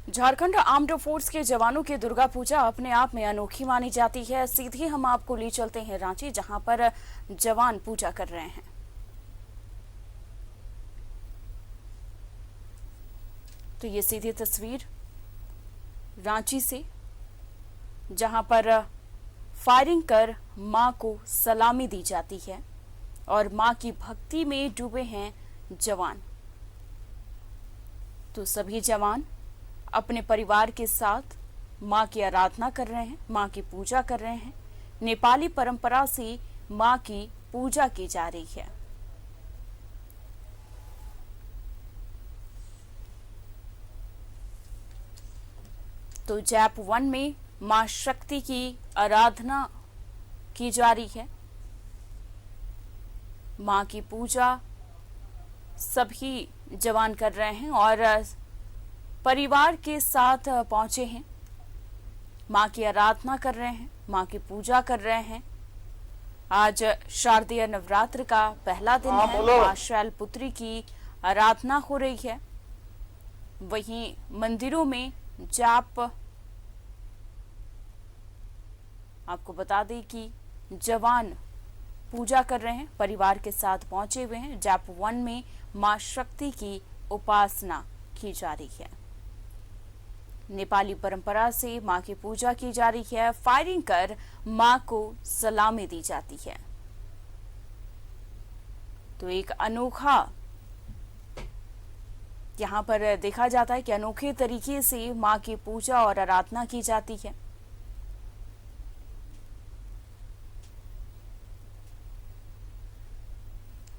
Jharkhand armed force के जवानों की दुर्गा पूजा अपने आप में अनोखी मानी जाती है। सीधे हम आपको ले चलते हैं रांची, जहां पर जवान पूजा कर रहे हैं। तो ये सीधी तस्वीर रांची से, जहां पर फायरिंग कर मां को सलामी दी जाती है और मां की भक्ति में डूबे हैं जवान। तो सभी जवान अपने परिवार के साथ मां की आराधना कर रहे हैं, मां की पूजा कर रहे हैं। नेपाली परंपरा से मां की पूजा की जा रही है। तो जैप 1 में मां शक्ति की आराधना की जा रही है। मां की पूजा सभी जवान कर रहे हैं और परिवार के साथ पहुंचे हैं, मां की आराधना कर रहे हैं, मां की पूजा कर रहे हैं। आज शारदीय नवरात्र का पहला दिन है। मां शैलपुत्री की आराधना हो रही है। वहीं मंदिरों में जाप, आपको बता दें कि जवान पूजा कर रहे हैं, परिवार के साथ पहुंचे हुए हैं। जाप 1 में मां शक्ति की उपासना की जा रही है। नेपाली परंपरा से मां की पूजा की जा रही है। फायरिंग कर मां को सलामी दी जाती है। तो एक अनोखा यहां पर देखा जाता है कि अनोखे तरीके से मां की पूजा और आराधना की जाती है।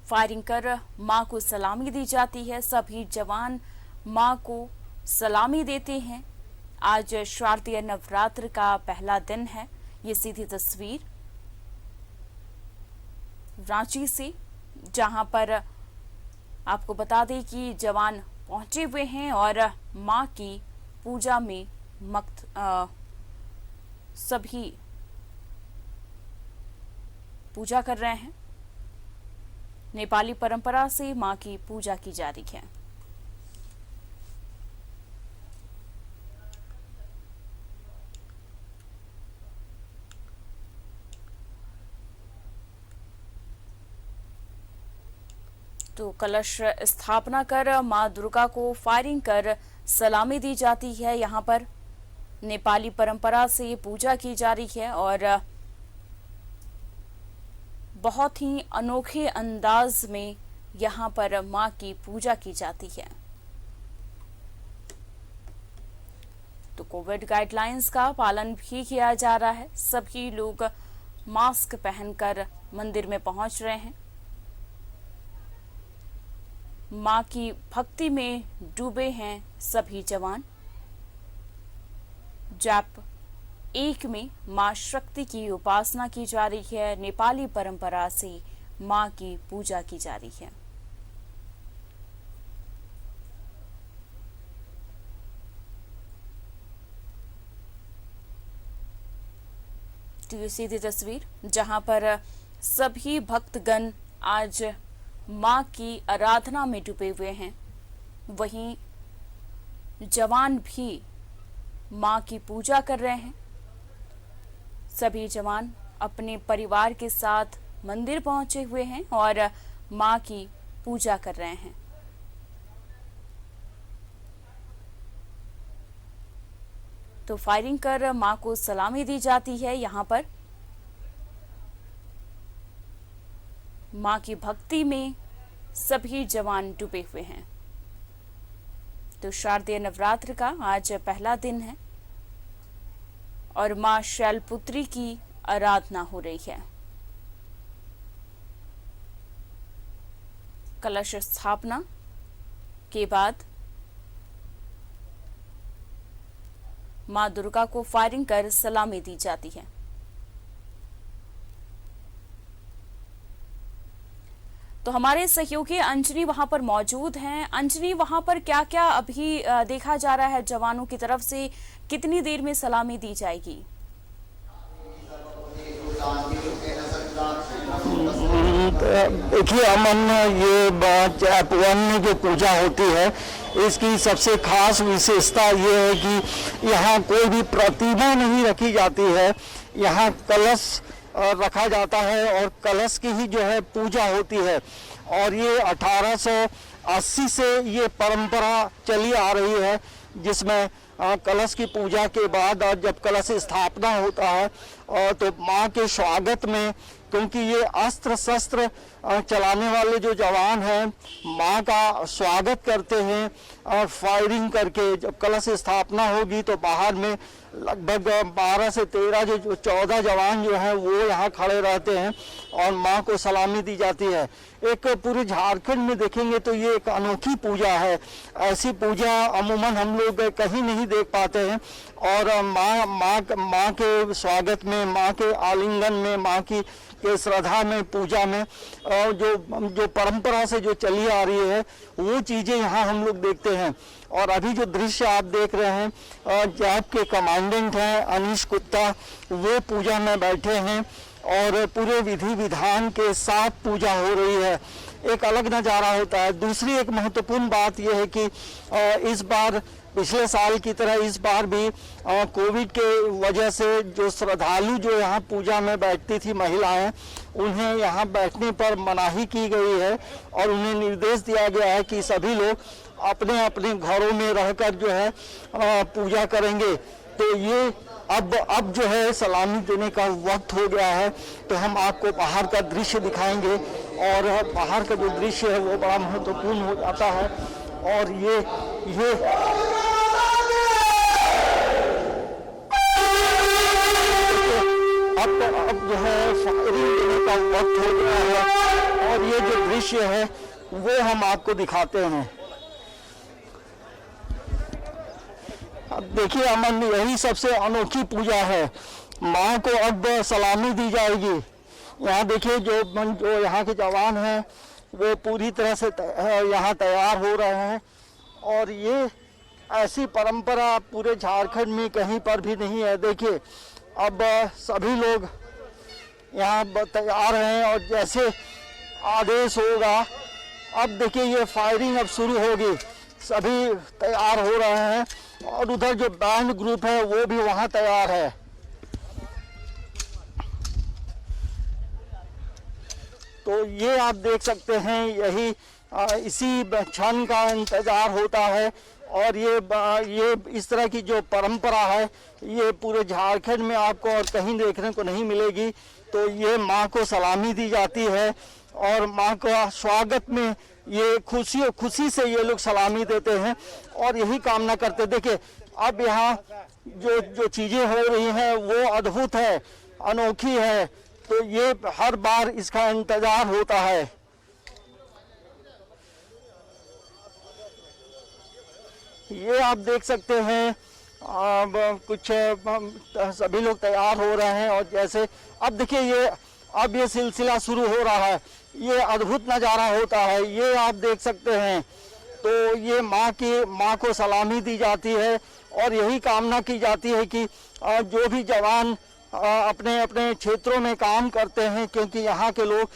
फायरिंग कर मां को सलामी दी जाती है। सभी जवान मां को सलामी देते हैं। आज शारदीय नवरात्र का पहला दिन है। ये सीधी तस्वीर रांची से, जहां पर आपको बता दें कि जवान पहुंचे हुए हैं और मां की पूजा में सभी पूजा कर रहे हैं। नेपाली परंपरा से मां की पूजा की जा रही है। तो कलश स्थापना कर मां दुर्गा को फायरिंग कर सलामी दी जाती है। यहाँ पर नेपाली परंपरा से पूजा की जा रही है और बहुत ही अनोखे अंदाज में यहाँ पर मां की पूजा की जाती है। तो कोविड गाइडलाइंस का पालन भी किया जा रहा है। सभी लोग मास्क पहनकर मंदिर में पहुंच रहे हैं। मां की भक्ति में डूबे हैं सभी जवान। जैप 1 में मां शक्ति की उपासना की जा रही है। नेपाली परंपरा से मां की पूजा की जा रही है। तो ये सीधी तस्वीर, जहां पर सभी भक्तगण आज मां की आराधना में डूबे हुए हैं। वहीं जवान भी मां की पूजा कर रहे हैं। सभी जवान अपने परिवार के साथ मंदिर पहुंचे हुए हैं और मां की पूजा कर रहे हैं। तो फायरिंग कर मां को सलामी दी जाती है। यहां पर मां की भक्ति में सभी जवान डूबे हुए हैं। तो शारदीय नवरात्र का आज पहला दिन है और मां शैलपुत्री की आराधना हो रही है। कलश स्थापना के बाद मां दुर्गा को फायरिंग कर सलामी दी जाती है। तो हमारे सहयोगी अंजनी वहां पर मौजूद हैं। अंजनी, वहां पर क्या क्या अभी देखा जा रहा है जवानों की तरफ से? कितनी देर में सलामी दी जाएगी? देखिए अमन, ये चैप वन में जो पूजा होती है इसकी सबसे खास विशेषता ये है कि यहाँ कोई भी प्रतिमा नहीं रखी जाती है। यहाँ कलश रखा जाता है और कलश की ही जो है पूजा होती है। और ये 1880 से ये परंपरा चली आ रही है, जिसमें कलश की पूजा के बाद और जब कलश स्थापना होता है तो माँ के स्वागत में, क्योंकि ये अस्त्र शस्त्र चलाने वाले जो जवान हैं माँ का स्वागत करते हैं और फायरिंग करके जब कलश स्थापना होगी तो बाहर में लगभग 12 से 13 जो 14 जवान जो हैं वो यहाँ खड़े रहते हैं और माँ को सलामी दी जाती है। एक पूरे झारखंड में देखेंगे तो ये एक अनोखी पूजा है। ऐसी पूजा अमूमन हम लोग कहीं नहीं देख पाते हैं। और माँ के स्वागत में, माँ के आलिंगन में, माँ की के श्रद्धा में, पूजा में और जो परंपरा से जो चली आ रही है वो चीज़ें यहाँ हम लोग देखते हैं। और अभी जो दृश्य आप देख रहे हैं, जैप के कमांडेंट हैं अनीश गुप्ता, वो पूजा में बैठे हैं और पूरे विधि विधान के साथ पूजा हो रही है। एक अलग नज़ारा होता है। दूसरी एक महत्वपूर्ण बात यह है कि इस बार पिछले साल की तरह इस बार भी कोविड के वजह से जो श्रद्धालु जो यहाँ पूजा में बैठती थी महिलाएं, उन्हें यहाँ बैठने पर मनाही की गई है और उन्हें निर्देश दिया गया है कि सभी लोग अपने अपने घरों में रहकर जो है पूजा करेंगे। तो ये अब जो है सलामी देने का वक्त हो गया है। तो हम आपको बाहर का दृश्य दिखाएंगे और बाहर का जो दृश्य है वो बड़ा महत्वपूर्ण हो जाता है। और ये अब जो है फायरिंग देने का वक्त हो गया है और ये जो दृश्य है वो हम आपको दिखाते हैं। अब देखिए अमन, यही सबसे अनोखी पूजा है। माँ को अब सलामी दी जाएगी। यहाँ देखिए जो यहाँ के जवान हैं वो पूरी तरह से यहाँ तैयार हो रहे हैं। और ये ऐसी परंपरा पूरे झारखंड में कहीं पर भी नहीं है। देखिए अब सभी लोग यहाँ तैयार हैं और जैसे आदेश होगा, अब देखिए ये फायरिंग अब शुरू होगी। सभी तैयार हो रहे हैं और उधर जो बैंड ग्रुप है वो भी वहाँ तैयार है। तो ये आप देख सकते हैं, यही इसी क्षण का इंतजार होता है। और ये इस तरह की जो परंपरा है ये पूरे झारखंड में आपको और कहीं देखने को नहीं मिलेगी। तो ये माँ को सलामी दी जाती है और माँ का स्वागत में ये खुशी से ये लोग सलामी देते हैं और यही कामना करते। देखिए अब यहाँ जो चीज़ें हो रही हैं वो अद्भुत है, अनोखी है। तो ये हर बार इसका इंतजार होता है। ये आप देख सकते हैं कुछ सभी लोग तैयार हो रहे हैं और जैसे अब देखिए अब ये सिलसिला शुरू हो रहा है। ये अद्भुत नज़ारा होता है, ये आप देख सकते हैं। तो ये माँ को सलामी दी जाती है और यही कामना की जाती है कि जो भी जवान अपने अपने क्षेत्रों में काम करते हैं, क्योंकि यहाँ के लोग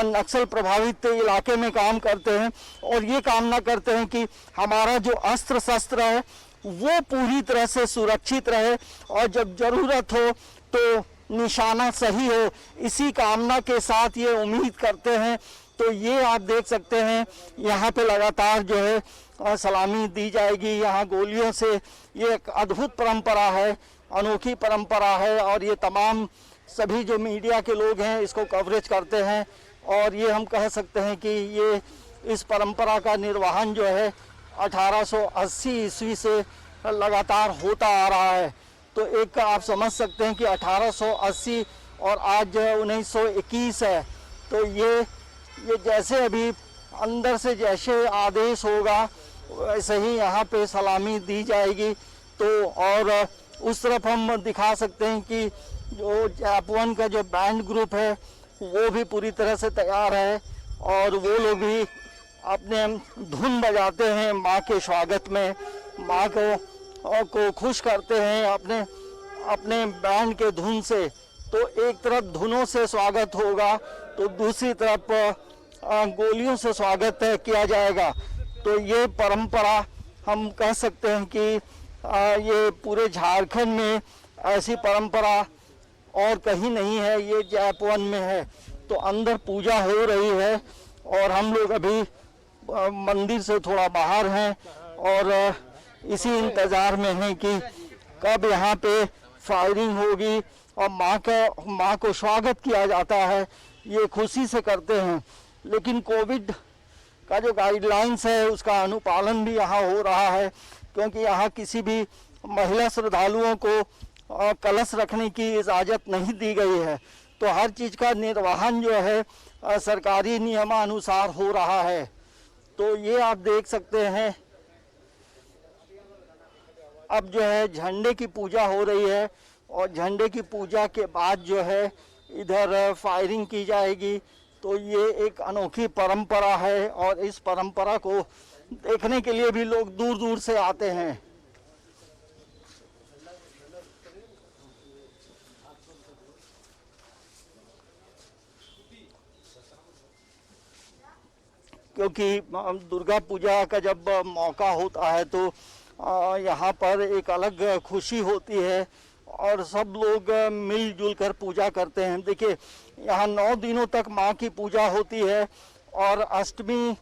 नक्सल प्रभावित इलाके में काम करते हैं, और ये कामना करते हैं कि हमारा जो अस्त्र शस्त्र है वो पूरी तरह से सुरक्षित रहे और जब ज़रूरत हो तो निशाना सही हो। इसी कामना के साथ ये उम्मीद करते हैं। तो ये आप देख सकते हैं यहाँ पे लगातार जो है सलामी दी जाएगी। यहाँ गोलियों से ये एक अद्भुत परंपरा है, अनोखी परंपरा है और ये तमाम सभी जो मीडिया के लोग हैं इसको कवरेज करते हैं। और ये हम कह सकते हैं कि ये इस परंपरा का निर्वहन जो है 1880 ईस्वी से लगातार होता आ रहा है। तो एक आप समझ सकते हैं कि 1880 और आज 1921 है। तो ये जैसे अभी अंदर से जैसे आदेश होगा वैसे ही यहाँ पे सलामी दी जाएगी। तो और उस तरफ हम दिखा सकते हैं कि जो जैप-1 का जो बैंड ग्रुप है वो भी पूरी तरह से तैयार है और वो लोग भी अपने धुन बजाते हैं माँ के स्वागत में, माँ को खुश करते हैं अपने बैंड के धुन से। तो एक तरफ धुनों से स्वागत होगा तो दूसरी तरफ गोलियों से स्वागत किया जाएगा। तो ये परंपरा हम कह सकते हैं कि ये पूरे झारखंड में ऐसी परंपरा और कहीं नहीं है, ये जैप-1 में है। तो अंदर पूजा हो रही है और हम लोग अभी मंदिर से थोड़ा बाहर हैं और इसी इंतज़ार में हैं कि कब यहाँ पे फायरिंग होगी और माँ को स्वागत किया जाता है, ये खुशी से करते हैं। लेकिन कोविड का जो गाइडलाइंस है उसका अनुपालन भी यहाँ हो रहा है, क्योंकि यहाँ किसी भी महिला श्रद्धालुओं को कलश रखने की इजाज़त नहीं दी गई है। तो हर चीज़ का निर्वहन जो है सरकारी नियमानुसार हो रहा है। तो ये आप देख सकते हैं, अब जो है झंडे की पूजा हो रही है और झंडे की पूजा के बाद जो है इधर फायरिंग की जाएगी। तो ये एक अनोखी परंपरा है और इस परंपरा को देखने के लिए भी लोग दूर दूर से आते हैं। क्योंकि दुर्गा पूजा का जब मौका होता है तो यहाँ पर एक अलग खुशी होती है और सब लोग मिलजुल कर पूजा करते हैं। देखिए, यहाँ 9 दिनों तक माँ की पूजा होती है और अष्टमी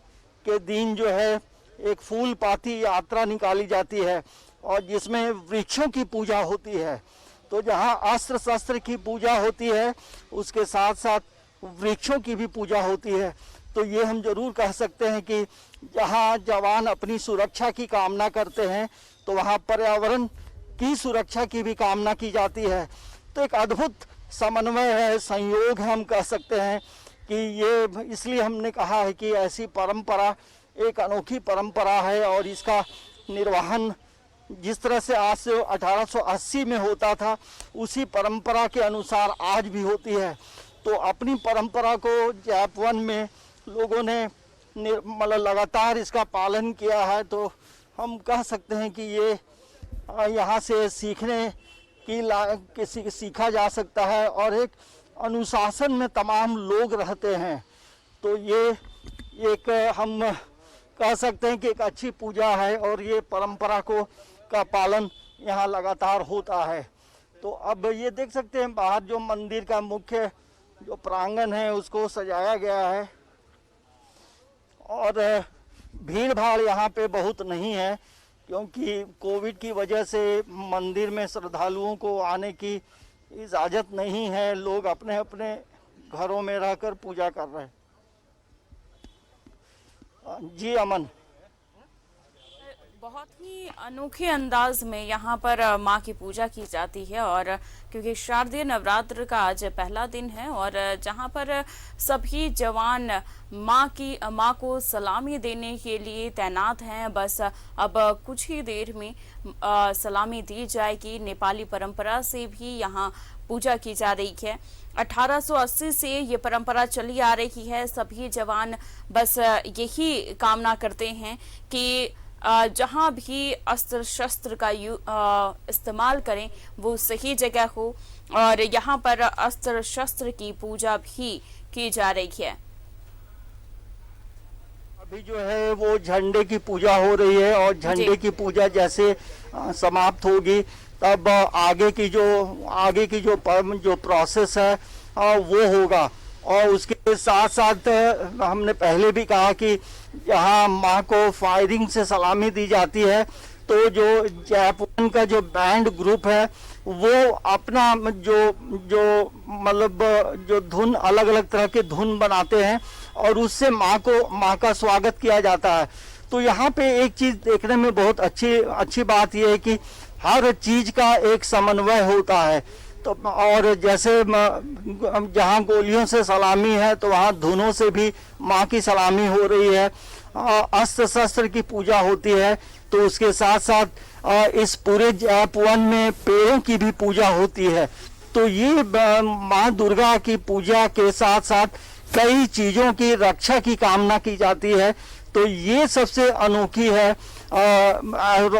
के दिन जो है एक फूल पाती यात्रा निकाली जाती है और जिसमें वृक्षों की पूजा होती है। तो जहाँ अस्त्र शस्त्र की पूजा होती है उसके साथ साथ वृक्षों की भी पूजा होती है। तो ये हम जरूर कह सकते हैं कि जहाँ जवान अपनी सुरक्षा की कामना करते हैं तो वहाँ पर्यावरण की सुरक्षा की भी कामना की जाती है। तो एक अद्भुत समन्वय है, संयोग है, हम कह सकते हैं कि ये इसलिए हमने कहा है कि ऐसी परंपरा एक अनोखी परंपरा है और इसका निर्वहन जिस तरह से आज से 1880 में होता था उसी परंपरा के अनुसार आज भी होती है। तो अपनी परंपरा को जैप-1 में लोगों ने मतलब लगातार इसका पालन किया है। तो हम कह सकते हैं कि ये यहाँ से सीखा जा सकता है और एक अनुशासन में तमाम लोग रहते हैं। तो ये एक हम कह सकते हैं कि एक अच्छी पूजा है और ये परंपरा का पालन यहाँ लगातार होता है। तो अब ये देख सकते हैं बाहर जो मंदिर का मुख्य जो प्रांगण है उसको सजाया गया है और भीड़ भाड़ यहाँ पे बहुत नहीं है, क्योंकि कोविड की वजह से मंदिर में श्रद्धालुओं को आने की इजाज़त नहीं है। लोग अपने अपने घरों में रहकर पूजा कर रहे हैं। जी अमन, बहुत ही अनोखे अंदाज में यहाँ पर माँ की पूजा की जाती है और क्योंकि शारदीय नवरात्र का आज पहला दिन है और जहाँ पर सभी जवान माँ को सलामी देने के लिए तैनात हैं। बस अब कुछ ही देर में सलामी दी जाएगी। नेपाली परंपरा से भी यहाँ पूजा की जा रही है। 1880 से ये परंपरा चली आ रही है। सभी जवान बस यही कामना करते हैं कि जहां भी अस्त्र शस्त्र का इस्तेमाल करें वो सही जगह हो और यहाँ पर अस्त्र शस्त्र की पूजा भी की जा रही है। अभी जो है वो झंडे की पूजा हो रही है और झंडे की पूजा जैसे समाप्त होगी तब आगे की जो प्रोसेस है वो होगा। और उसके साथ साथ हमने पहले भी कहा कि यहाँ माँ को फायरिंग से सलामी दी जाती है। तो जो जैप-1 का जो बैंड ग्रुप है वो अपना जो धुन अलग अलग तरह के धुन बनाते हैं और उससे माँ का स्वागत किया जाता है। तो यहाँ पे एक चीज़ देखने में बहुत अच्छी बात यह है कि हर चीज़ का एक समन्वय होता है। तो और जैसे जहाँ गोलियों से सलामी है तो वहाँ धुनों से भी माँ की सलामी हो रही है। अस्त्र शस्त्र की पूजा होती है तो उसके साथ साथ इस पूरे जैप-1 में पेड़ों की भी पूजा होती है। तो ये माँ दुर्गा की पूजा के साथ साथ कई चीज़ों की रक्षा की कामना की जाती है। तो ये सबसे अनोखी है,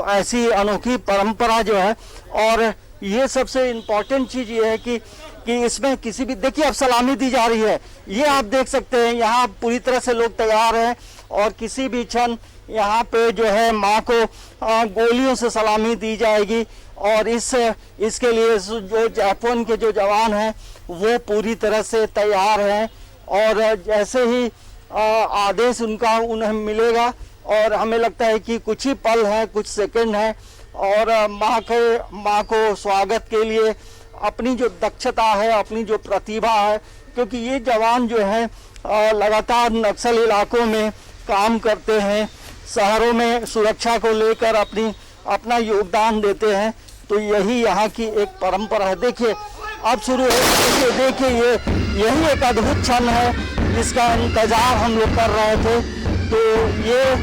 ऐसी अनोखी परंपरा जो है। और ये सबसे इम्पोर्टेंट चीज़ ये है कि कि इसमें किसी भी, देखिए अब सलामी दी जा रही है, ये आप देख सकते हैं। यहाँ पूरी तरह से लोग तैयार हैं और किसी भी क्षण यहाँ पे जो है माँ को गोलियों से सलामी दी जाएगी। और इसके लिए जो जापान के जो जवान हैं वो पूरी तरह से तैयार हैं और जैसे ही आदेश उन्हें मिलेगा और हमें लगता है कि कुछ ही पल है, कुछ सेकंड है और माँ को स्वागत के लिए अपनी जो दक्षता है, अपनी जो प्रतिभा है, क्योंकि ये जवान जो है लगातार नक्सल इलाकों में काम करते हैं, शहरों में सुरक्षा को लेकर अपना योगदान देते हैं, तो यही यहाँ की एक परंपरा है। देखिए अब शुरू है, देखिए यही एक अद्भुत क्षण है जिसका इंतजार हम लोग कर रहे थे। तो ये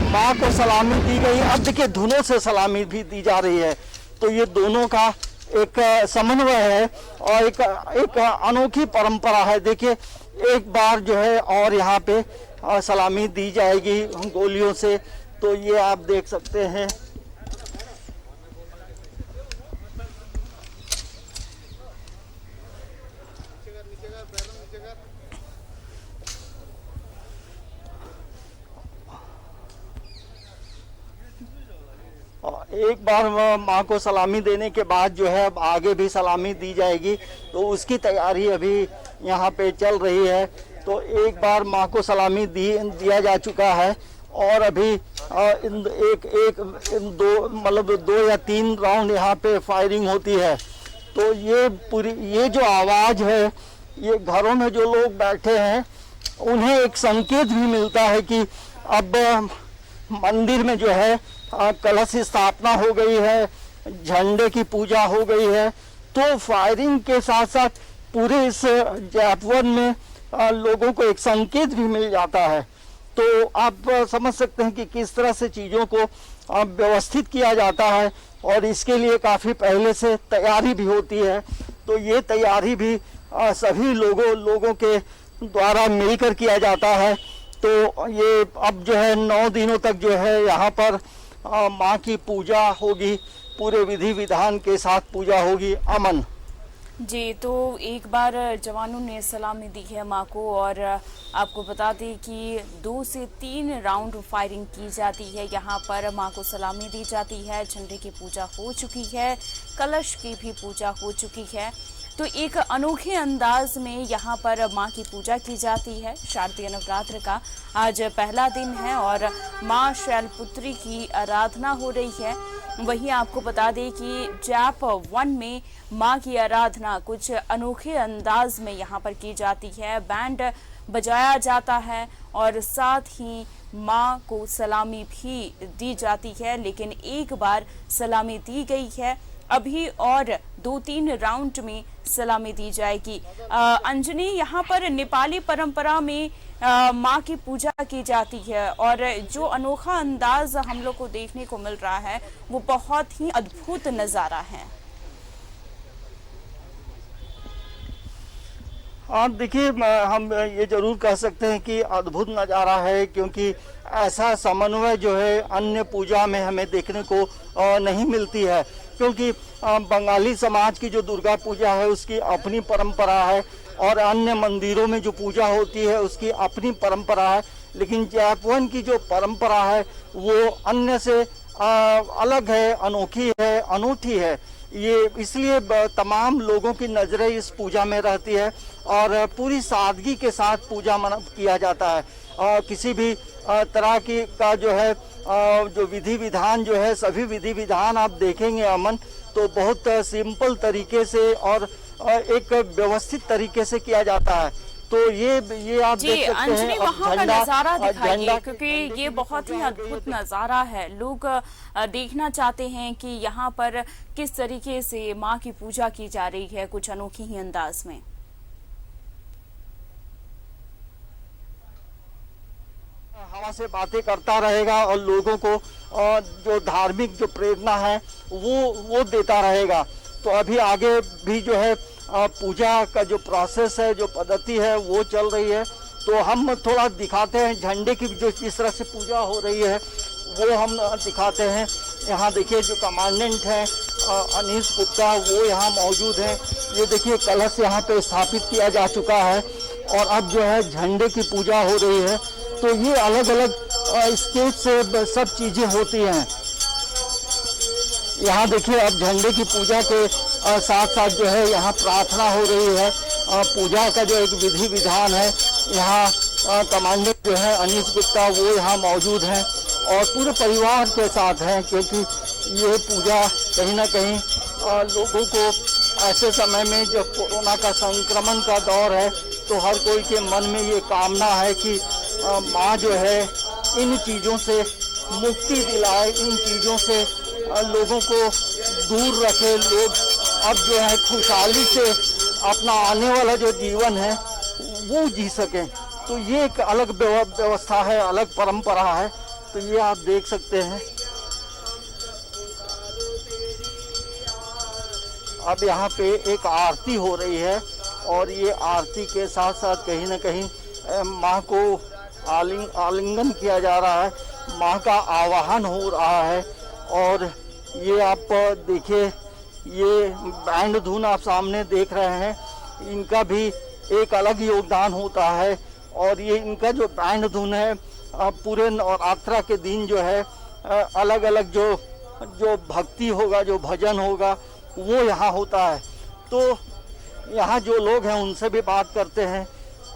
माँ को सलामी दी गई, अब देखिए धुनों से सलामी भी दी जा रही है। तो ये दोनों का एक समन्वय है और एक अनोखी परंपरा है। देखिए एक बार जो है और यहाँ पे सलामी दी जाएगी गोलियों से, तो ये आप देख सकते हैं। एक बार माँ को सलामी देने के बाद जो है अब आगे भी सलामी दी जाएगी, तो उसकी तैयारी अभी यहाँ पे चल रही है। तो एक बार माँ को सलामी दिया जा चुका है और अभी दो या तीन राउंड यहाँ पे फायरिंग होती है। तो ये जो आवाज़ है, ये घरों में जो लोग बैठे हैं उन्हें एक संकेत भी मिलता है कि अब मंदिर में जो है कलश स्थापना हो गई है, झंडे की पूजा हो गई है। तो फायरिंग के साथ साथ पूरे इस जापवन में लोगों को एक संकेत भी मिल जाता है। तो आप समझ सकते हैं कि किस तरह से चीज़ों को व्यवस्थित किया जाता है और इसके लिए काफ़ी पहले से तैयारी भी होती है। तो ये तैयारी भी सभी लोगों के द्वारा मिलकर किया जाता है। तो ये अब जो है 9 दिनों तक जो है यहाँ पर माँ की पूजा होगी, पूरे विधि विधान के साथ पूजा होगी। अमन जी, तो एक बार जवानों ने सलामी दी है माँ को और आपको बता दें कि 2 से 3 राउंड फायरिंग की जाती है। यहाँ पर माँ को सलामी दी जाती है, झंडे की पूजा हो चुकी है, कलश की भी पूजा हो चुकी है। तो एक अनोखे अंदाज में यहाँ पर माँ की पूजा की जाती है। शारदीय नवरात्र का आज पहला दिन है और माँ शैलपुत्री की आराधना हो रही है। वहीं आपको बता दें कि जाप-1 में माँ की आराधना कुछ अनोखे अंदाज में यहाँ पर की जाती है। बैंड बजाया जाता है और साथ ही माँ को सलामी भी दी जाती है, लेकिन एक बार सलामी दी गई है, अभी और 2-3 राउंड में सलामी दी जाएगी। अंजनी, यहाँ पर नेपाली परंपरा में माँ की पूजा की जाती है और जो अनोखा अंदाज हम लोग को देखने को मिल रहा है वो बहुत ही अद्भुत नज़ारा है। हाँ देखिए, हम ये जरूर कह सकते हैं कि अद्भुत नज़ारा है, क्योंकि ऐसा समन्वय जो है अन्य पूजा में हमें देखने को नहीं मिलती है। क्योंकि बंगाली समाज की जो दुर्गा पूजा है उसकी अपनी परंपरा है और अन्य मंदिरों में जो पूजा होती है उसकी अपनी परंपरा है, लेकिन जापवन की जो परंपरा है वो अन्य से अलग है, अनोखी है, अनूठी है। ये इसलिए तमाम लोगों की नज़रें इस पूजा में रहती है और पूरी सादगी के साथ पूजा किया जाता है। किसी भी तरह की का जो है जो विधि विधान जो है, सभी विधि विधान आप देखेंगे अमन, तो बहुत सिंपल तरीके से और एक व्यवस्थित तरीके से किया जाता है। तो ये आप देख सकते हैं। वहाँ का नज़ारा दिखाइए, क्योंकि ये बहुत ही अद्भुत नज़ारा है। लोग देखना चाहते हैं कि यहाँ पर किस तरीके से माँ की पूजा की जा रही है, कुछ अनोखी ही अंदाज में। हवा से बातें करता रहेगा और लोगों को जो धार्मिक जो प्रेरणा है वो देता रहेगा। तो अभी आगे भी जो है पूजा का जो प्रोसेस है, जो पद्धति है वो चल रही है। तो हम थोड़ा दिखाते हैं झंडे की जो जिस तरह से पूजा हो रही है वो हम दिखाते हैं। यहाँ देखिए जो कमांडेंट हैं अनीश गुप्ता वो यहाँ मौजूद हैं। ये देखिए कलश यहाँ पे स्थापित किया जा चुका है और अब जो है झंडे की पूजा हो रही है। तो ये अलग अलग स्टेज से सब चीज़ें होती हैं। यहाँ देखिए अब झंडे की पूजा के साथ साथ जो है यहाँ प्रार्थना हो रही है। पूजा का जो एक विधि विधान है, यहाँ कमांडेंट जो है अनीश गुप्ता वो यहाँ मौजूद हैं और पूरे परिवार के साथ हैं, क्योंकि ये पूजा कहीं ना कहीं लोगों को ऐसे समय में जब कोरोना का संक्रमण का दौर है तो हर कोई के मन में ये कामना है कि माँ जो है इन चीज़ों से मुक्ति दिलाए, इन चीज़ों से लोगों को दूर रखे, लोग अब जो है खुशहाली से अपना आने वाला जो जीवन है वो जी सकें। तो ये एक अलग व्यवस्था है, अलग परंपरा है। तो ये आप देख सकते हैं। अब यहाँ पे एक आरती हो रही है और ये आरती के साथ साथ कहीं ना कहीं माँ को आलिंगन किया जा रहा है, माँ का आवाहन हो रहा है। और ये आप देखिए, ये बैंड धुन आप सामने देख रहे हैं, इनका भी एक अलग योगदान होता है। और ये इनका जो बैंड धुन है पूरे नवरात्रा के दिन जो है अलग अलग जो भक्ति होगा, जो भजन होगा वो यहाँ होता है। तो यहाँ जो लोग हैं उनसे भी बात करते हैं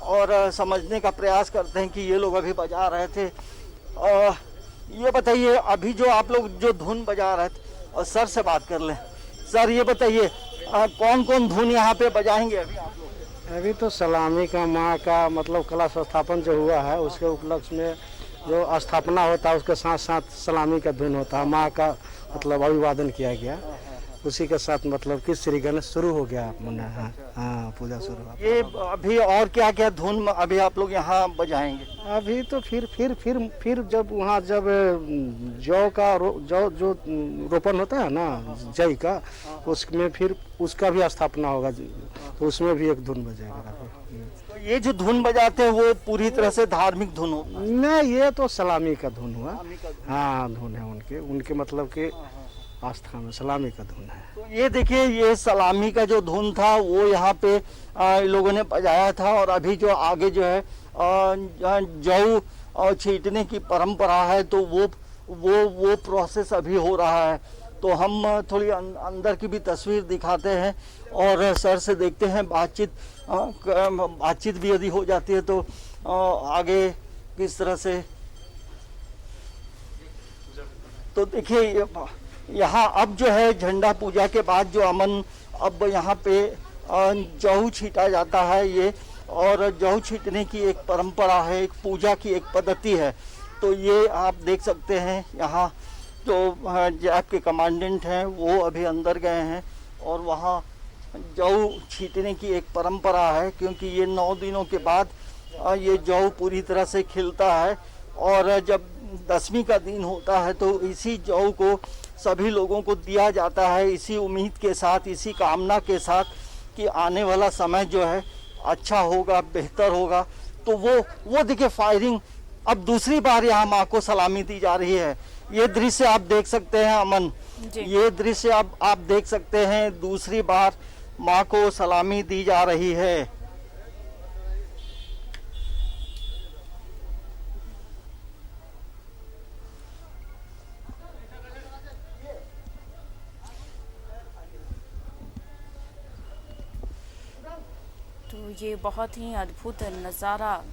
और समझने का प्रयास करते हैं कि ये लोग अभी बजा रहे थे। ये बताइए अभी जो आप लोग जो धुन बजा रहे थे, और सर से बात कर लें। सर ये बताइए कौन कौन धुन यहाँ पे बजाएंगे अभी आप लोग? अभी तो सलामी का माँ का मतलब कलश स्थापन जो हुआ है उसके उपलक्ष्य में जो स्थापना होता है उसके साथ साथ सलामी का धुन होता है, माँ का मतलब अभिवादन किया गया, उसी के साथ मतलब कि श्री गणेश शुरू हो गया अपना। हाँ पूजा शुरू। ये अभी और क्या क्या धुन अभी आप लोग यहाँ बजाएंगे? अभी तो फिर जब वहाँ जब जौ का जौ जो रोपण होता है ना जई का, उसमें फिर उसका भी स्थापना होगा, तो उसमें भी एक धुन बजेगा। तो ये जो धुन बजाते हैं वो पूरी तरह से धार्मिक धुन होता है? नहीं, ये तो सलामी का धुन हुआ। हाँ धुन है उनके मतलब के आस्था में सलामी का धुन है। तो ये देखिए ये सलामी का जो धुन था वो यहाँ पे लोगों ने बजाया था। और अभी जो आगे जो है जौ छींटने की परंपरा है, तो वो प्रोसेस अभी हो रहा है। तो हम थोड़ी अंदर की भी तस्वीर दिखाते हैं और सर से देखते हैं, बातचीत भी यदि हो जाती है तो आगे किस तरह से। तो देखिए यहाँ अब जो है झंडा पूजा के बाद जो अमन अब यहाँ पे जौ छीटा जाता है ये, और जौ छीटने की एक परंपरा है, एक पूजा की एक पद्धति है। तो ये आप देख सकते हैं यहाँ जो जैप के कमांडेंट हैं वो अभी अंदर गए हैं और वहाँ जौ छीटने की एक परंपरा है, क्योंकि ये 9 दिनों के बाद ये जौ पूरी तरह से खिलता है। और जब 10वीं का दिन होता है तो इसी जौ को सभी लोगों को दिया जाता है, इसी उम्मीद के साथ, इसी कामना के साथ कि आने वाला समय जो है अच्छा होगा, बेहतर होगा। तो वो देखिए फायरिंग अब दूसरी बार यहाँ माँ को सलामी दी जा रही है। ये दृश्य आप देख सकते हैं अमन, ये दृश्य आप देख सकते हैं, दूसरी बार माँ को सलामी दी जा रही है। तो ये बहुत ही अद्भुत नज़ारा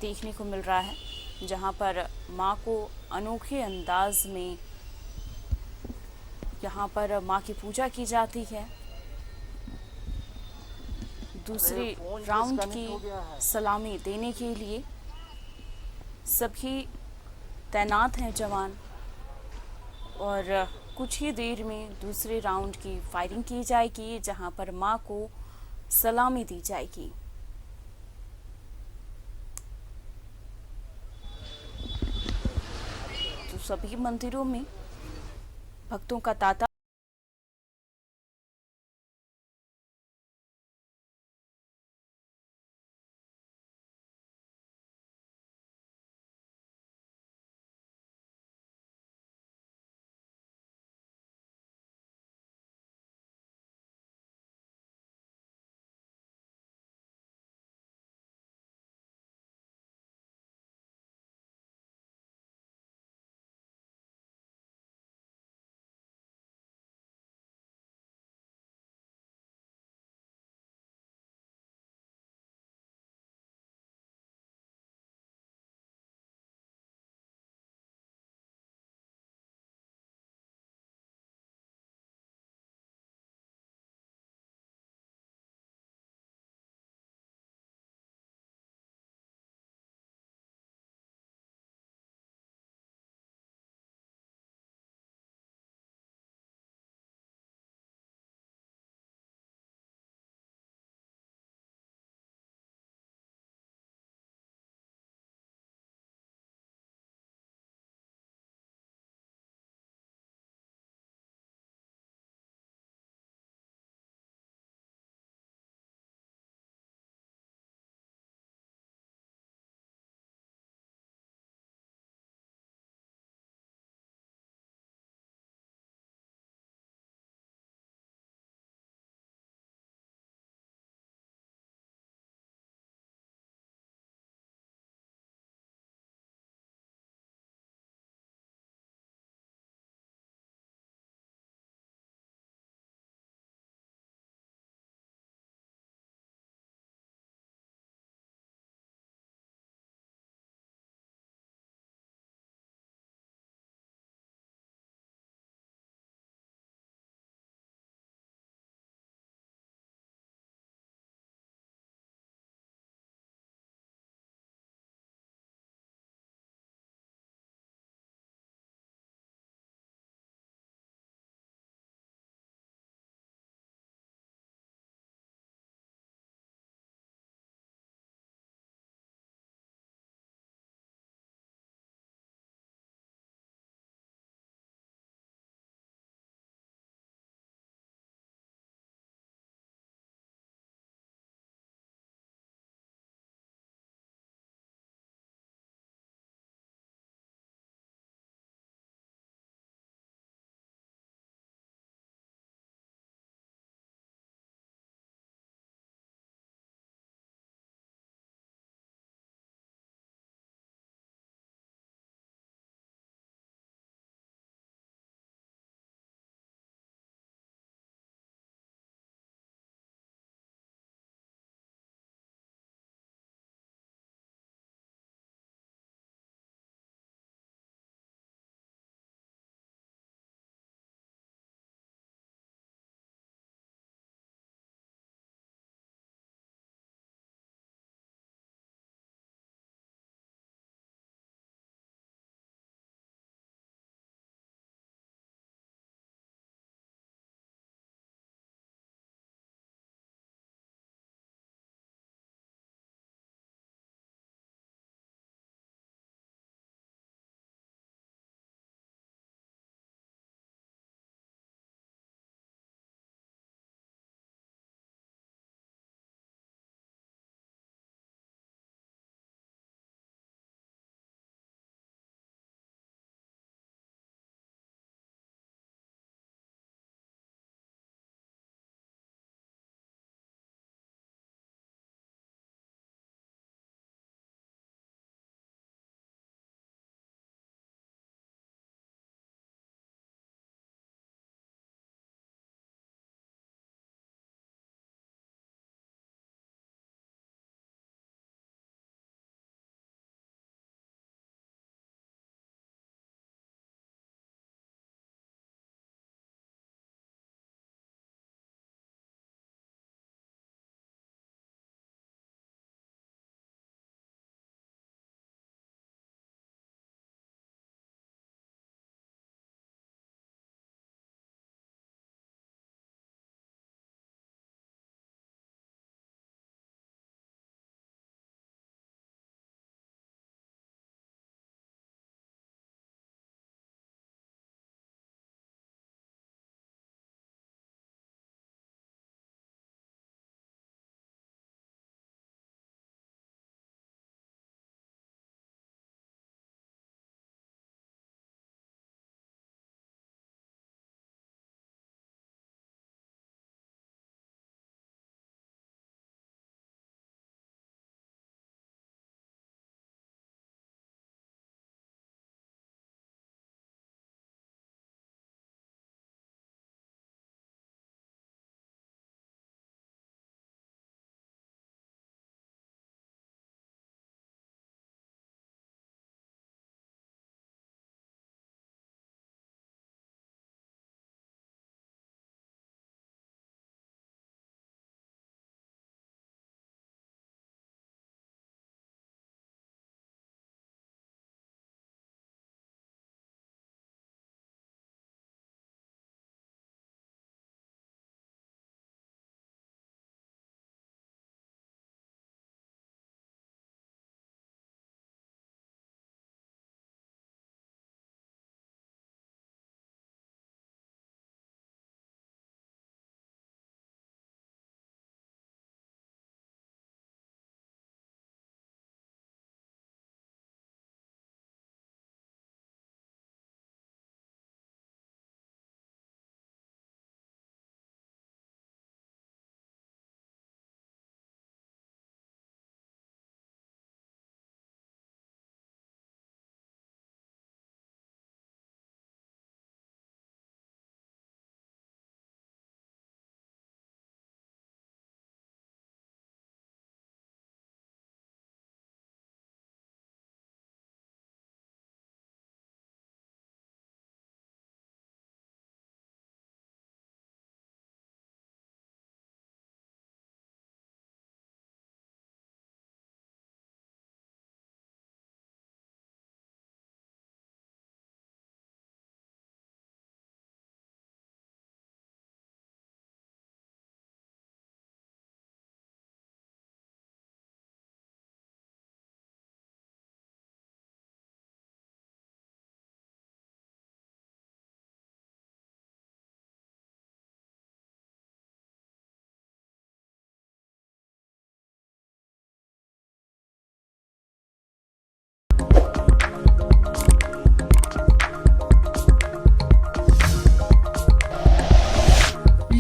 देखने को मिल रहा है, जहाँ पर माँ को अनोखे अंदाज में यहाँ पर माँ की पूजा की जाती है। दूसरे राउंड की सलामी देने के लिए सभी तैनात हैं जवान, और कुछ ही देर में दूसरे राउंड की फायरिंग की जाएगी, जहाँ पर माँ को सलामी दी जाएगी। तो सभी मंदिरों में भक्तों का तांता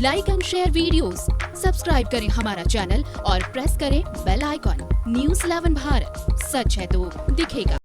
like and share videos, subscribe करें हमारा चैनल और प्रेस करें बेल आइकॉन। News 11 भारत, सच है तो दिखेगा।